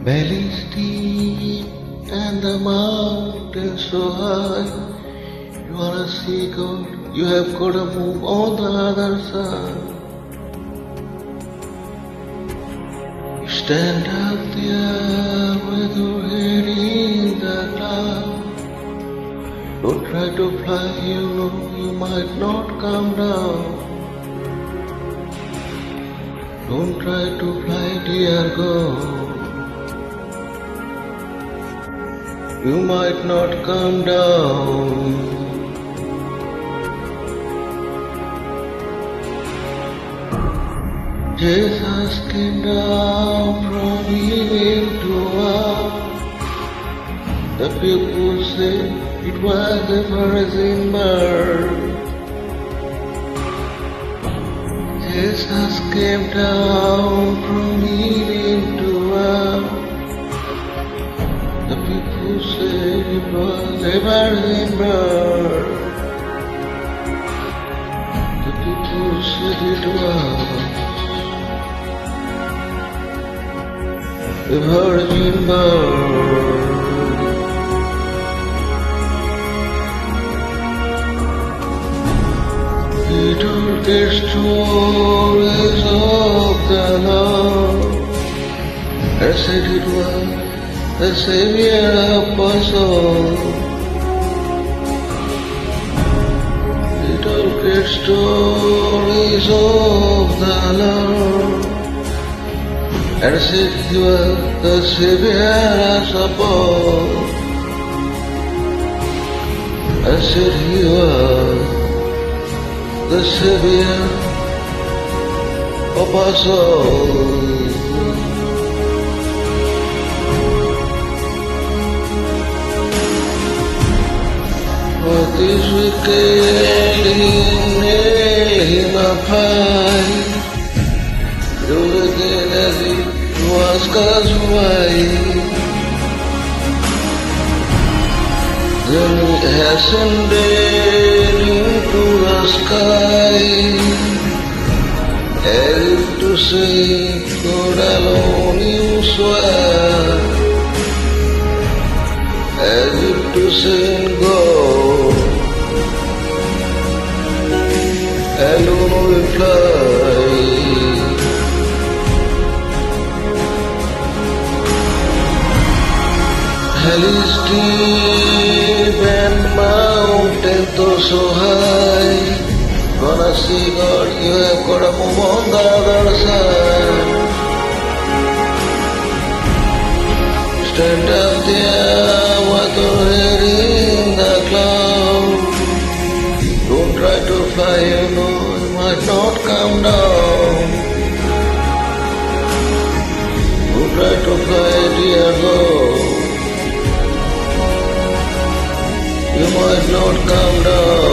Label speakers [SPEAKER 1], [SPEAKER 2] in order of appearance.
[SPEAKER 1] Belly's deep and the mountain so high. You wanna see God, you have gotta move on the other side. You stand up there with your head in the cloud. Don't try to fly, you know you might not come down. Don't try to fly, dear God. You might not come down. Jesus came down from heaven to earth. The people say it was the virgin birth. Jesus came down from heaven to earth. The people say it was a virgin birth. The people said it was a virgin birth. He told the stories of the Lord. I said it was the Savior of us all. He told great stories of the Lord, and said he was the Savior of all. I said he was the Savior of us all. For this wicked nail him up high, though again as it was cast away. Then he ascended into the sky, as if to say, God alone you swear, as if to say, God alone will fly. Hell is deep and mountain so high. Gonna see God, you have gotta move on the other side. Stand up there with your head in the cloud. Don't try to fly, you know you might not come down. Don't try to fly, dear God. You might not come down.